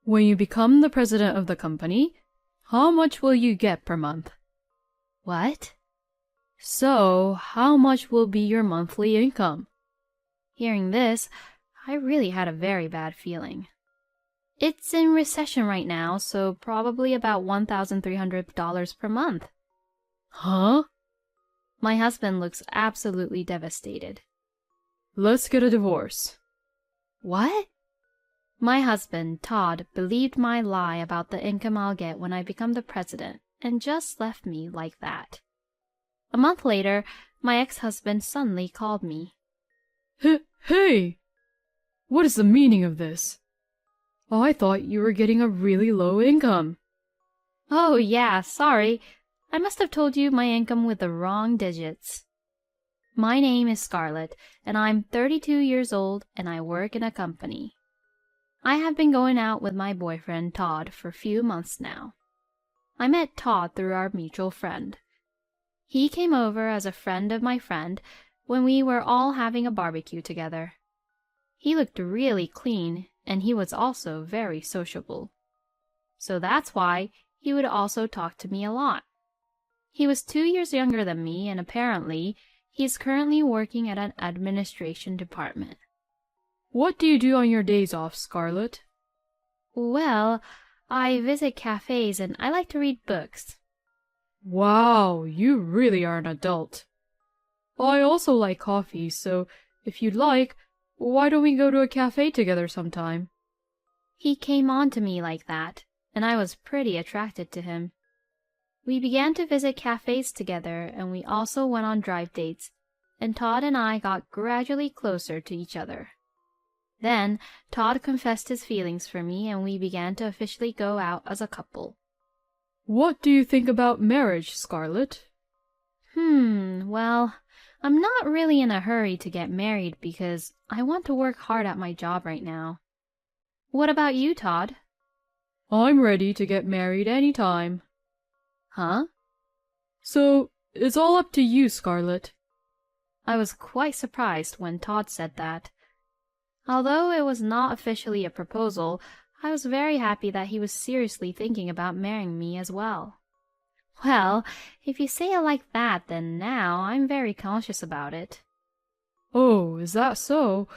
When you become the president of the company, how much will you get per month? What? So, how much will be your monthly income? Hearing this, I really had a very bad feeling. It's in recession right now, so probably about $1,300 per month. Huh? My husband looks absolutely devastated. Let's get a divorce. What? My husband, Todd, believed my lie about the income I'll get when I become the president and just left me like that. A month later, my ex-husband suddenly called me. Hey! What is the meaning of this? I thought you were getting a really low income. Oh yeah, sorry. I must have told you my income with the wrong digits. My name is Scarlett, and I'm 32 years old, and I work in a company. I have been going out with my boyfriend Todd for a few months now. I met Todd through our mutual friend. He came over as a friend of my friend when we were all having a barbecue together. He looked really clean, and he was also very sociable. So that's why he would also talk to me a lot. He was 2 years younger than me, and apparently he is currently working at an administration department. What do you do on your days off, Scarlett? Well, I visit cafes and I like to read books. Wow, you really are an adult. I also like coffee, so if you'd like, why don't we go to a cafe together sometime? He came on to me like that, and I was pretty attracted to him. We began to visit cafes together, and we also went on drive dates, and Todd and I got gradually closer to each other. Then Todd confessed his feelings for me, and we began to officially go out as a couple. What do you think about marriage, Scarlett? Well, I'm not really in a hurry to get married because I want to work hard at my job right now. What about you, Todd? I'm ready to get married any time. Huh? So, it's all up to you, Scarlett. I was quite surprised when Todd said that. Although it was not officially a proposal, I was very happy that he was seriously thinking about marrying me as well. Well, if you say it like that, then now I'm very conscious about it. Oh, is that so?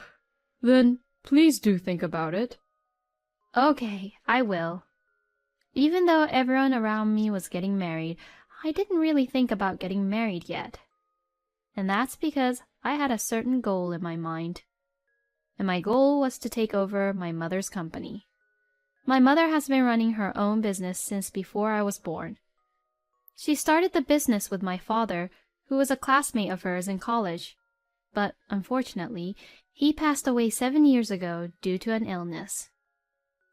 Then please do think about it. Okay, I will. Even though everyone around me was getting married, I didn't really think about getting married yet. And that's because I had a certain goal in my mind. And my goal was to take over my mother's company. My mother has been running her own business since before I was born. She started the business with my father, who was a classmate of hers in college. But unfortunately, he passed away 7 years ago due to an illness.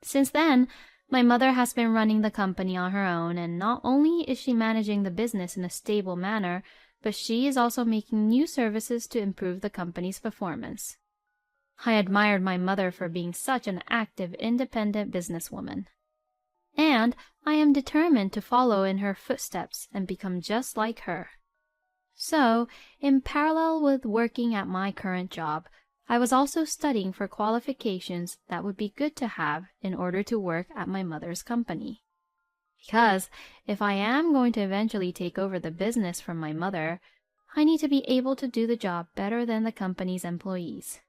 Since then, my mother has been running the company on her own, and not only is she managing the business in a stable manner, but she is also making new services to improve the company's performance. I admired my mother for being such an active, independent businesswoman. And I am determined to follow in her footsteps and become just like her. So, in parallel with working at my current job, I was also studying for qualifications that would be good to have in order to work at my mother's company. Because if I am going to eventually take over the business from my mother, I need to be able to do the job better than the company's employees.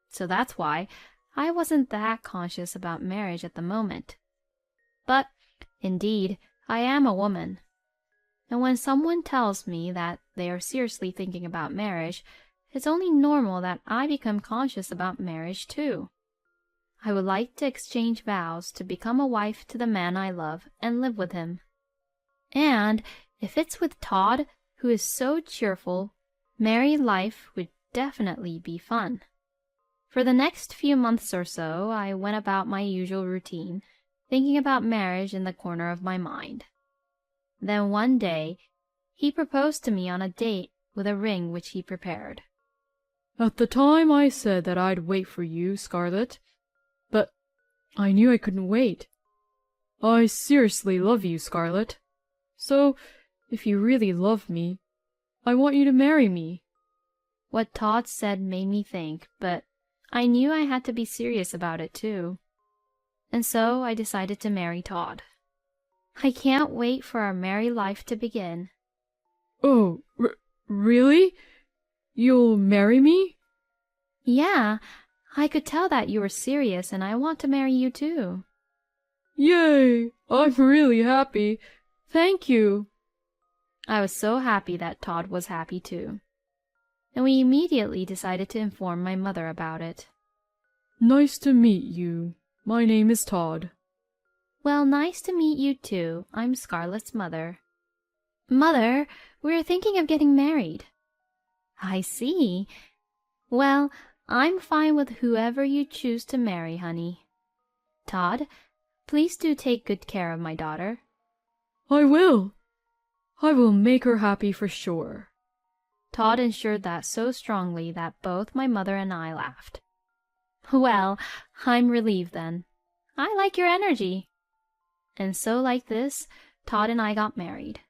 So that's why I wasn't that conscious about marriage at the moment. But, indeed, I am a woman. And when someone tells me that they are seriously thinking about marriage, it's only normal that I become conscious about marriage too. I would like to exchange vows to become a wife to the man I love and live with him. And if it's with Todd, who is so cheerful, married life would definitely be fun. For the next few months or so, I went about my usual routine, thinking about marriage in the corner of my mind. Then one day, he proposed to me on a date with a ring which he prepared. At the time I said that I'd wait for you, Scarlett, but I knew I couldn't wait. I seriously love you, Scarlett. So, if you really love me, I want you to marry me. What Todd said made me think, but I knew I had to be serious about it too. and so I decided to marry Todd. I can't wait for our married life to begin. Oh, really? You'll marry me? Yeah, I could tell that you were serious and I want to marry you too. Yay! I'm really happy. Thank you. I was so happy that Todd was happy too. And we immediately decided to inform my mother about it. Nice to meet you. My name is Todd. Well, nice to meet you too. I'm Scarlett's mother. Mother, we're thinking of getting married. I see. Well, I'm fine with whoever you choose to marry, honey. Todd, please do take good care of my daughter. I will. I will make her happy for sure. Todd ensured that so strongly that both my mother and I laughed. Well, I'm relieved then. I like your energy. And so like this, Todd and I got married.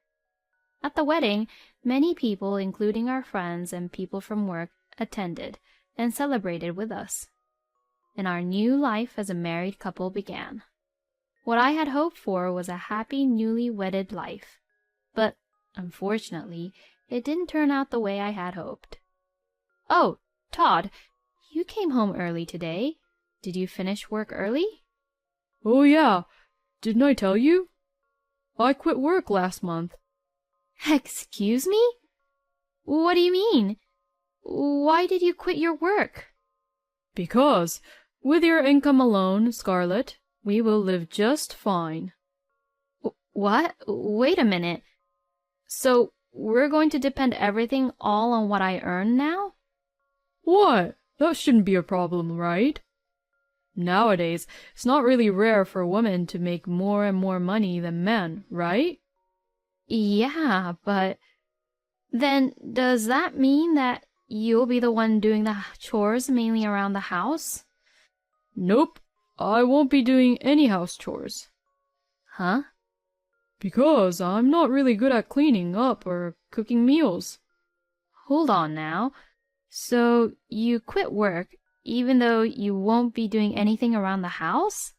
At the wedding, many people, including our friends and people from work, attended and celebrated with us. And our new life as a married couple began. What I had hoped for was a happy newly wedded life. But, unfortunately, it didn't turn out the way I had hoped. Oh, Todd, you came home early today. Did you finish work early? Oh yeah, didn't I tell you? I quit work last month. Excuse me? What do you mean? Why did you quit your work? Because, with your income alone, Scarlett, we will live just fine. What? Wait a minute. So, we're going to depend everything all on what I earn now? What? That shouldn't be a problem, right? Nowadays, it's not really rare for women to make more and more money than men, right? Yeah, but then does that mean that you'll be the one doing the chores mainly around the house? Nope, I won't be doing any house chores. Huh? Because I'm not really good at cleaning up or cooking meals. Hold on now. So you quit work even though you won't be doing anything around the house?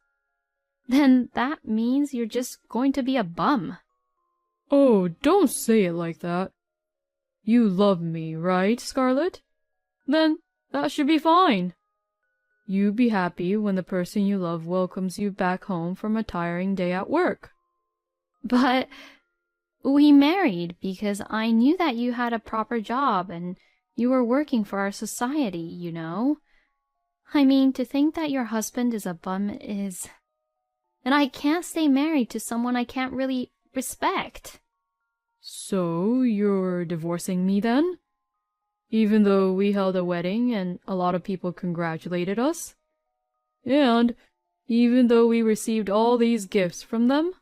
Then that means you're just going to be a bum. Oh, don't say it like that. You love me, right, Scarlett? Then that should be fine. You be happy when the person you love welcomes you back home from a tiring day at work. But we married because I knew that you had a proper job and you were working for our society, you know. I mean, to think that your husband is a bum is... And I can't stay married to someone I can't really respect. So you're divorcing me then? Even though we held a wedding and a lot of people congratulated us? And even though we received all these gifts from them?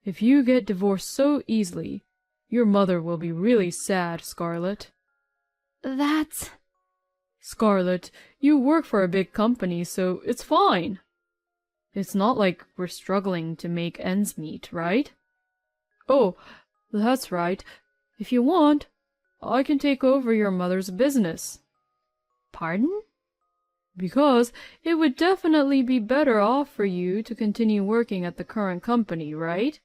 If you get divorced so easily, your mother will be really sad, Scarlett. That's... Scarlett, you work for a big company, so it's fine. It's not like we're struggling to make ends meet, right? Oh, that's right. If you want, I can take over your mother's business. Pardon? Because it would definitely be better off for you to continue working at the current company, right?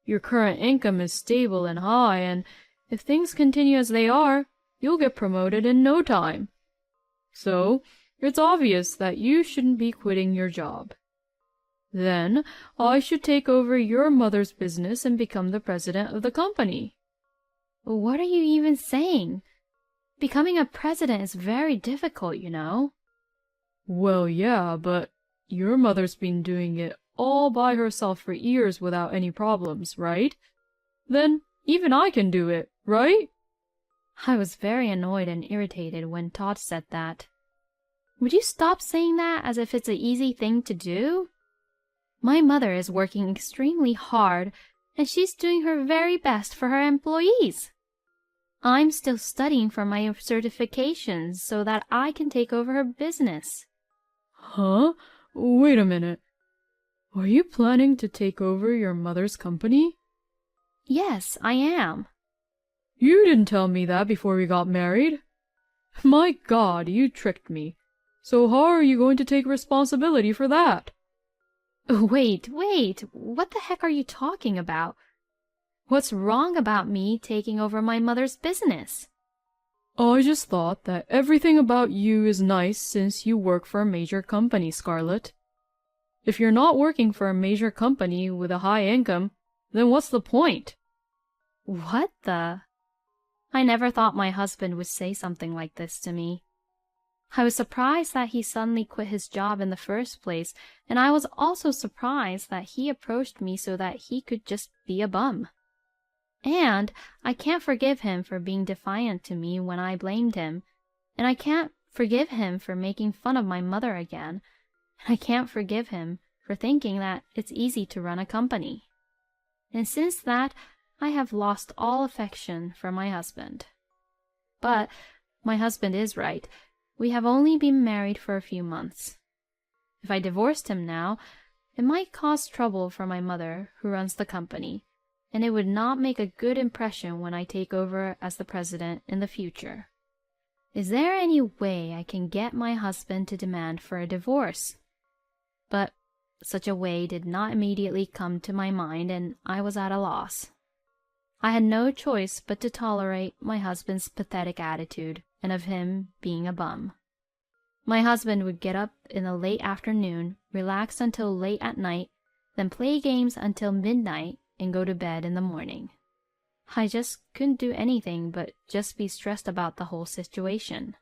Your current income is stable and high, and if things continue as they are, you'll get promoted in no time. So, it's obvious that you shouldn't be quitting your job. Then, I should take over your mother's business and become the president of the company. What are you even saying? Becoming a president is very difficult, you know. Well, yeah, but your mother's been doing it all by herself for years without any problems, right? Then, even I can do it, right? I was very annoyed and irritated when Todd said that. Would you stop saying that as if it's an easy thing to do? My mother is working extremely hard, and she's doing her very best for her employees. I'm still studying for my certifications so that I can take over her business. Huh? Wait a minute. Are you planning to take over your mother's company? Yes, I am. You didn't tell me that before we got married. My God, you tricked me. So how are you going to take responsibility for that? Wait, what the heck are you talking about? What's wrong about me taking over my mother's business? I just thought that everything about you is nice since you work for a major company, Scarlett. If you're not working for a major company with a high income, then what's the point? What the? I never thought my husband would say something like this to me. I was surprised that he suddenly quit his job in the first place, and I was also surprised that he approached me so that he could just be a bum. And I can't forgive him for being defiant to me when I blamed him, and I can't forgive him for making fun of my mother again, and I can't forgive him for thinking that it's easy to run a company. And since that, I have lost all affection for my husband. But my husband is right. We have only been married for a few months. If I divorced him now, it might cause trouble for my mother, who runs the company, and it would not make a good impression when I take over as the president in the future. Is there any way I can get my husband to demand for a divorce? But such a way did not immediately come to my mind, and I was at a loss. I had no choice but to tolerate my husband's pathetic attitude and of him being a bum. My husband would get up in the late afternoon, relax until late at night, then play games until midnight and go to bed in the morning. I just couldn't do anything but just be stressed about the whole situation.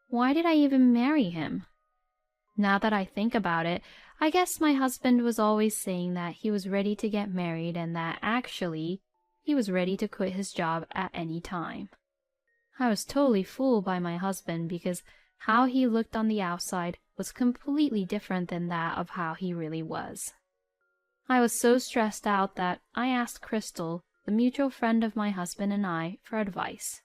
Why did I even marry him? Now that I think about it, I guess my husband was always saying that he was ready to get married and that actually he was ready to quit his job at any time. I was totally fooled by my husband because how he looked on the outside was completely different than that of how he really was. I was so stressed out that I asked Crystal, the mutual friend of my husband and I, for advice.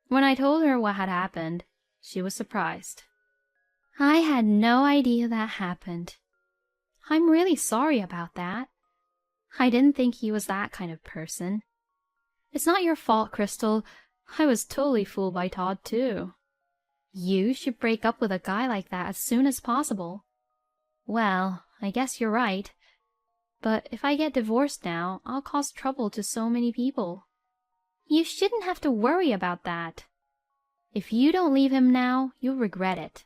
When I told her what had happened, she was surprised. I had no idea that happened. I'm really sorry about that. I didn't think he was that kind of person. It's not your fault, Crystal. I was totally fooled by Todd, too. You should break up with a guy like that as soon as possible. Well, I guess you're right. But if I get divorced now, I'll cause trouble to so many people. You shouldn't have to worry about that. If you don't leave him now, you'll regret it.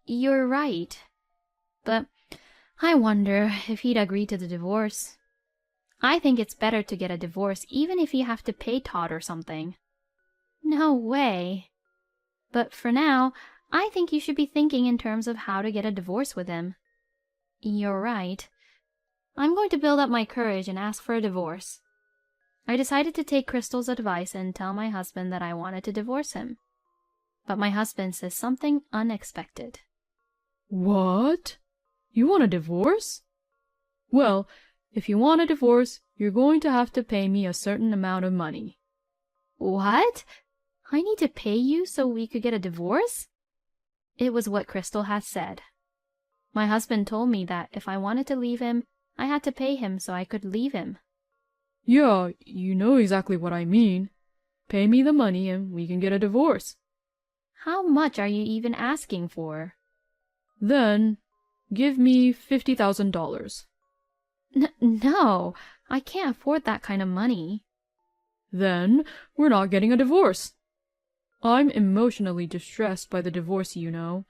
You're right. But I wonder if he'd agree to the divorce. I think it's better to get a divorce even if you have to pay Todd or something. No way. But for now, I think you should be thinking in terms of how to get a divorce with him. You're right. I'm going to build up my courage and ask for a divorce. I decided to take Crystal's advice and tell my husband that I wanted to divorce him. But my husband says something unexpected. What? You want a divorce? Well, if you want a divorce, you're going to have to pay me a certain amount of money. What? I need to pay you so we could get a divorce? It was what Crystal had said. My husband told me that if I wanted to leave him, I had to pay him so I could leave him. Yeah, you know exactly what I mean. Pay me the money and we can get a divorce. How much are you even asking for? Then, give me $50,000. No, I can't afford that kind of money. Then, we're not getting a divorce. I'm emotionally distressed by the divorce, you know.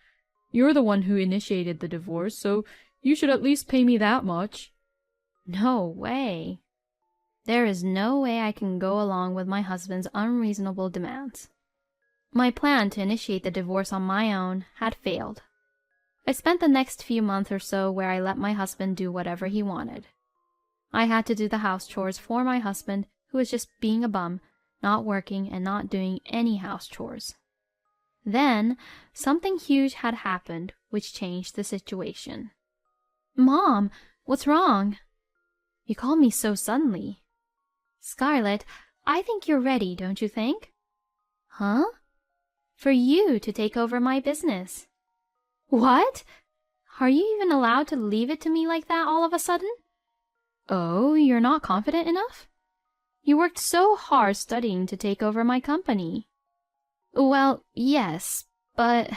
You're the one who initiated the divorce, so you should at least pay me that much. No way. There is no way I can go along with my husband's unreasonable demands. My plan to initiate the divorce on my own had failed. I spent the next few months or so where I let my husband do whatever he wanted. I had to do the house chores for my husband, who was just being a bum, not working and not doing any house chores. Then, something huge had happened which changed the situation. Mom, what's wrong? You called me so suddenly. Scarlett, I think you're ready, don't you think? Huh? For you to take over my business. What? Are you even allowed to leave it to me like that all of a sudden? Oh, you're not confident enough? You worked so hard studying to take over my company. Well, yes, but...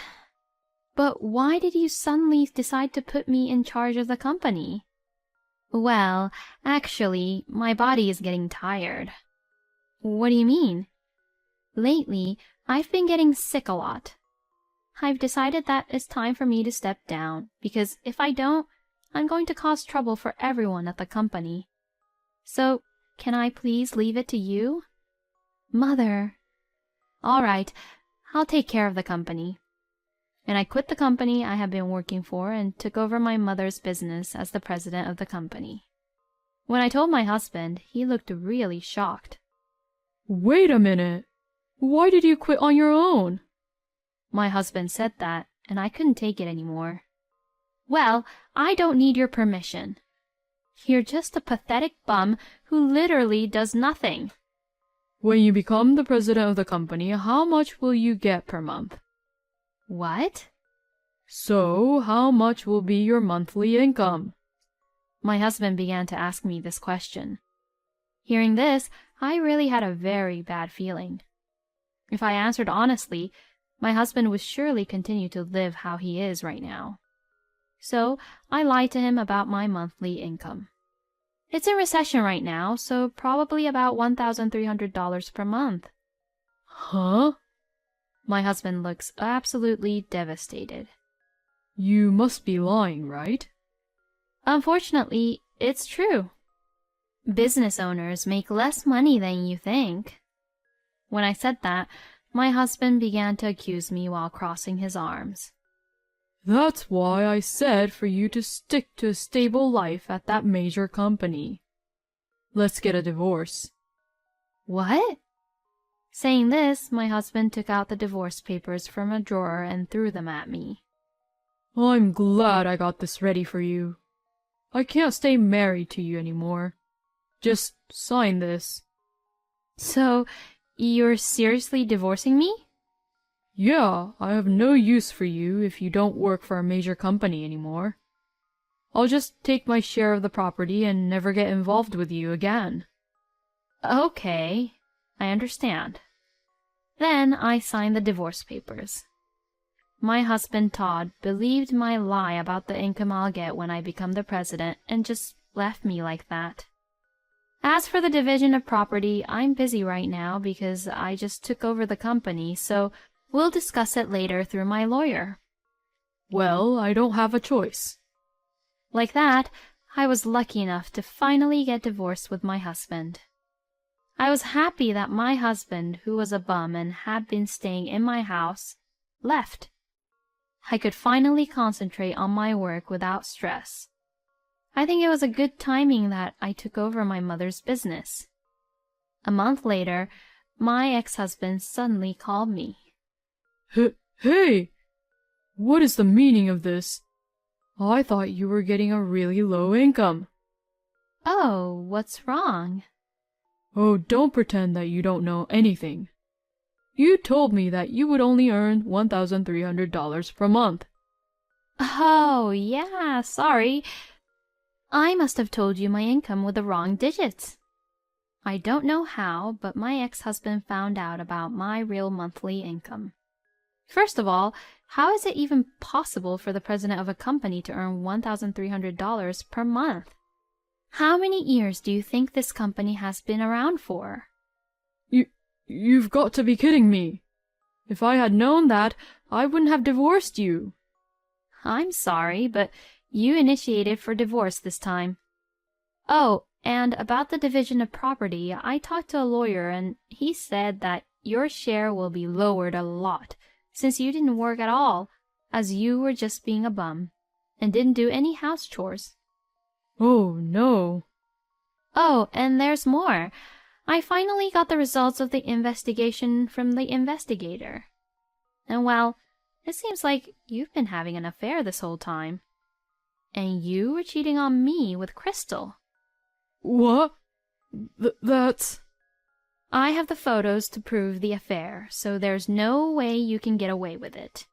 But why did you suddenly decide to put me in charge of the company? Well, actually, my body is getting tired. What do you mean? Lately, I've been getting sick a lot. I've decided that it's time for me to step down, because if I don't, I'm going to cause trouble for everyone at the company. So, can I please leave it to you? Mother. All right, I'll take care of the company. And I quit the company I had been working for and took over my mother's business as the president of the company. When I told my husband, he looked really shocked. Wait a minute. Why did you quit on your own? My husband said that, and I couldn't take it anymore. Well, I don't need your permission. You're just a pathetic bum who literally does nothing. When you become the president of the company, how much will you get per month? What? So, how much will be your monthly income? My husband began to ask me this question. Hearing this, I really had a very bad feeling. If I answered honestly, my husband would surely continue to live how he is right now. So, I lied to him about my monthly income. It's in recession right now, so probably about $1,300 per month. Huh? My husband looks absolutely devastated. You must be lying, right? Unfortunately, it's true. Business owners make less money than you think. When I said that, my husband began to accuse me while crossing his arms. That's why I said for you to stick to a stable life at that major company. Let's get a divorce. What? Saying this, my husband took out the divorce papers from a drawer and threw them at me. I'm glad I got this ready for you. I can't stay married to you anymore. Just sign this. So, you're seriously divorcing me? Yeah, I have no use for you if you don't work for a major company anymore. I'll just take my share of the property and never get involved with you again. Okay, I understand. Then I signed the divorce papers. My husband Todd believed my lie about the income I'll get when I become the president and just left me like that. As for the division of property, I'm busy right now because I just took over the company, so we'll discuss it later through my lawyer. Well, I don't have a choice. Like that, I was lucky enough to finally get divorced with my husband. I was happy that my husband, who was a bum and had been staying in my house, left. I could finally concentrate on my work without stress. I think it was a good timing that I took over my mother's business. A month later, my ex-husband suddenly called me. Hey! What is the meaning of this? I thought you were getting a really low income. Oh, what's wrong? Oh, don't pretend that you don't know anything. You told me that you would only earn $1,300 per month. Oh, yeah, sorry. I must have told you my income with the wrong digits. I don't know how, but my ex-husband found out about my real monthly income. First of all, how is it even possible for the president of a company to earn $1,300 per month? How many years do you think this company has been around for? You've got to be kidding me. If I had known that, I wouldn't have divorced you. I'm sorry, but you initiated for divorce this time. Oh, and about the division of property, I talked to a lawyer and he said that your share will be lowered a lot since you didn't work at all, as you were just being a bum and didn't do any house chores. Oh, no. Oh, and there's more. I finally got the results of the investigation from the investigator. And well, it seems like you've been having an affair this whole time. And you were cheating on me with Crystal. What? That's... I have the photos to prove the affair, so there's no way you can get away with it.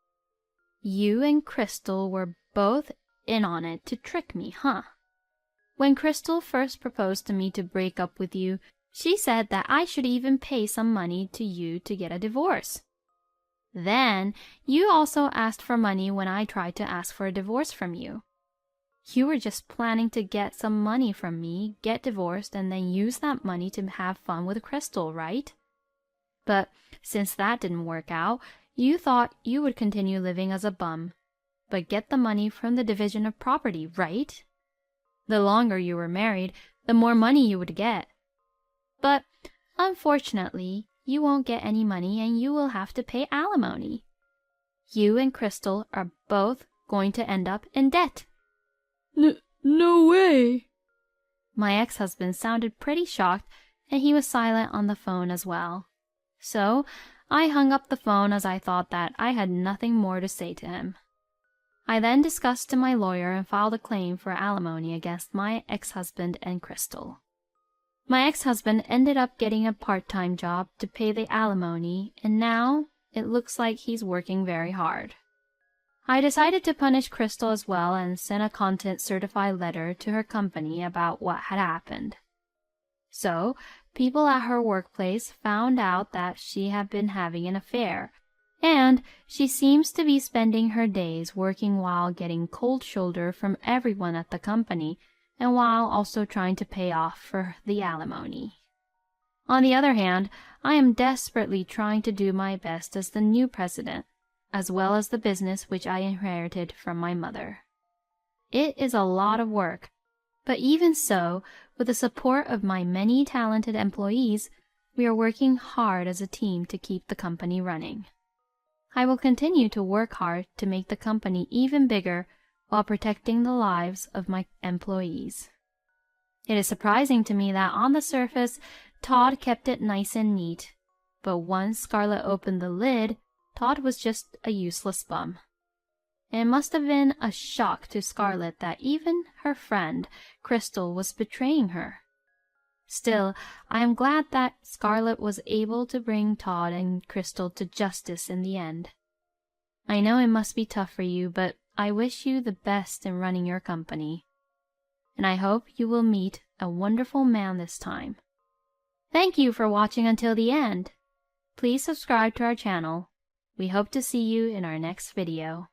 You and Crystal were both in on it to trick me, huh? When Crystal first proposed to me to break up with you, she said that I should even pay some money to you to get a divorce. Then, you also asked for money when I tried to ask for a divorce from you. You were just planning to get some money from me, get divorced, and then use that money to have fun with Crystal, right? But since that didn't work out, you thought you would continue living as a bum, but get the money from the division of property, right? The longer you were married, the more money you would get. But unfortunately, you won't get any money and you will have to pay alimony. You and Crystal are both going to end up in debt. No way! My ex-husband sounded pretty shocked, and he was silent on the phone as well. So I hung up the phone as I thought that I had nothing more to say to him. I then discussed to my lawyer and filed a claim for alimony against my ex-husband and Crystal. My ex-husband ended up getting a part-time job to pay the alimony, and now it looks like he's working very hard. I decided to punish Crystal as well and sent a content-certified letter to her company about what had happened. So, people at her workplace found out that she had been having an affair, and she seems to be spending her days working while getting cold shoulder from everyone at the company and while also trying to pay off for the alimony. On the other hand, I am desperately trying to do my best as the new president, as well as the business which I inherited from my mother. It is a lot of work, but even so, with the support of my many talented employees, we are working hard as a team to keep the company running. I will continue to work hard to make the company even bigger while protecting the lives of my employees. It is surprising to me that on the surface, Todd kept it nice and neat, but once Scarlett opened the lid, Todd was just a useless bum. It must have been a shock to Scarlett that even her friend, Crystal, was betraying her. Still, I am glad that Scarlett was able to bring Todd and Crystal to justice in the end. I know it must be tough for you, but I wish you the best in running your company. And I hope you will meet a wonderful man this time. Thank you for watching until the end. Please subscribe to our channel. We hope to see you in our next video.